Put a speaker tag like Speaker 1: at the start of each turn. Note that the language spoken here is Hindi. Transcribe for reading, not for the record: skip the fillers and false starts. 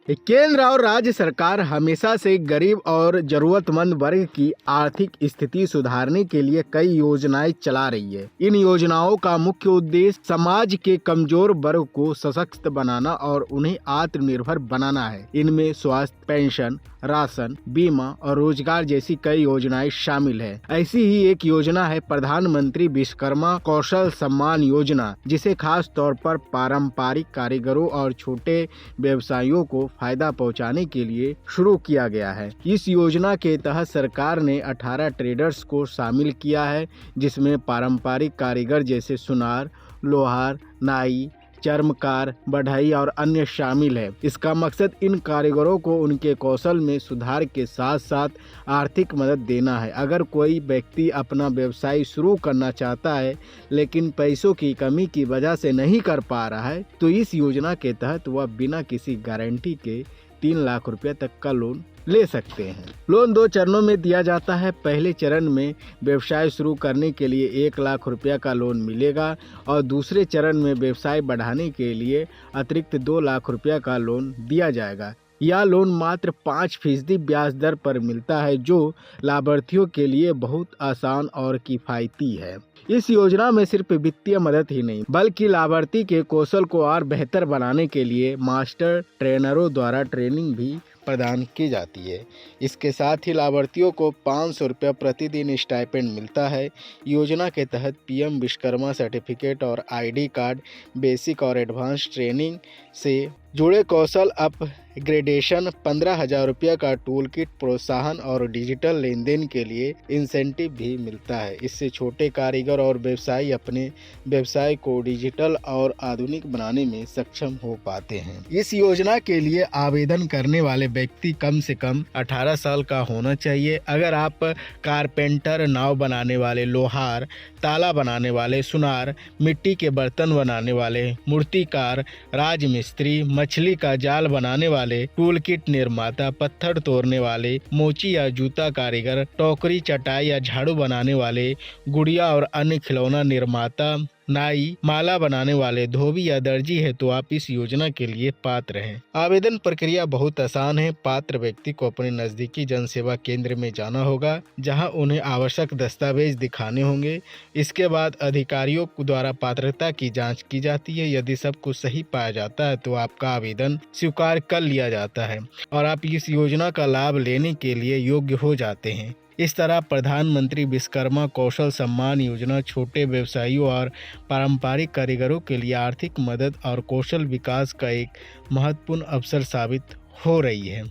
Speaker 1: केंद्र और राज्य सरकार हमेशा से गरीब और जरूरतमंद वर्ग की आर्थिक स्थिति सुधारने के लिए कई योजनाएं चला रही है। इन योजनाओं का मुख्य उद्देश्य समाज के कमजोर वर्ग को सशक्त बनाना और उन्हें आत्मनिर्भर बनाना है। इनमें स्वास्थ्य, पेंशन, राशन, बीमा और रोजगार जैसी कई योजनाएं शामिल है। ऐसी ही एक योजना है प्रधानमंत्री विश्वकर्मा कौशल सम्मान योजना, जिसे खास तौर पर पारंपरिक कारीगरों और छोटे व्यवसायियों को फायदा पहुंचाने के लिए शुरू किया गया है। इस योजना के तहत सरकार ने 18 ट्रेडर्स को शामिल किया है, जिसमें पारंपरिक कारीगर जैसे सुनार, लोहार, नाई, चर्मकार, बढ़ई और अन्य शामिल है। इसका मकसद इन कारीगरों को उनके कौशल में सुधार के साथ साथ आर्थिक मदद देना है। अगर कोई व्यक्ति अपना व्यवसाय शुरू करना चाहता है लेकिन पैसों की कमी की वजह से नहीं कर पा रहा है, तो इस योजना के तहत वह बिना किसी गारंटी के 3 लाख रुपए तक का लोन ले सकते हैं। लोन 2 चरणों में दिया जाता है। पहले चरण में व्यवसाय शुरू करने के लिए 1 लाख रुपया का लोन मिलेगा और दूसरे चरण में व्यवसाय बढ़ाने के लिए अतिरिक्त 2 लाख रुपया का लोन दिया जाएगा। यह लोन मात्र 5% ब्याज दर पर मिलता है, जो लाभार्थियों के लिए बहुत आसान और किफ़ायती है। इस योजना में सिर्फ वित्तीय मदद ही नहीं, बल्कि लाभार्थी के कौशल को और बेहतर बनाने के लिए मास्टर ट्रेनरों द्वारा ट्रेनिंग भी प्रदान की जाती है। इसके साथ ही लाभार्थियों को 500 रुपये प्रतिदिन स्टाइपेंड मिलता है। योजना के तहत पीएम विश्वकर्मा सर्टिफिकेट और आईडी कार्ड, बेसिक और एडवांस ट्रेनिंग से जुड़े कौशल अपग्रेडेशन, 15,000 रुपये का टूल किट प्रोत्साहन और डिजिटल लेन देन के लिए इंसेंटिव भी मिलता है। इससे छोटे कारीगर और व्यवसायी अपने व्यवसाय को डिजिटल और आधुनिक बनाने में सक्षम हो पाते हैं। इस योजना के लिए आवेदन करने वाले व्यक्ति कम से कम 18 साल का होना चाहिए। अगर आप कारपेंटर, नाव बनाने वाले, लोहार, ताला बनाने वाले, सुनार, मिट्टी के बर्तन बनाने वाले, मूर्तिकार, राजमिस्त्री, मछली का जाल बनाने वाले, टूल किट निर्माता, पत्थर तोड़ने वाले, मोची या जूता कारीगर, टोकरी, चटाई या झाड़ू बनाने वाले, गुड़िया और अन्य खिलौना निर्माता, नाई, माला बनाने वाले, धोबी या दर्जी है तो आप इस योजना के लिए पात्र हैं। आवेदन प्रक्रिया बहुत आसान है। पात्र व्यक्ति को अपने नजदीकी जन सेवा केंद्र में जाना होगा, जहां उन्हें आवश्यक दस्तावेज दिखाने होंगे। इसके बाद अधिकारियों द्वारा पात्रता की जांच की जाती है। यदि सब कुछ सही पाया जाता है तो आपका आवेदन स्वीकार कर लिया जाता है और आप इस योजना का लाभ लेने के लिए योग्य हो जाते हैं। इस तरह प्रधानमंत्री विश्वकर्मा कौशल सम्मान योजना छोटे व्यवसायियों और पारंपरिक कारीगरों के लिए आर्थिक मदद और कौशल विकास का एक महत्वपूर्ण अवसर साबित हो रही है।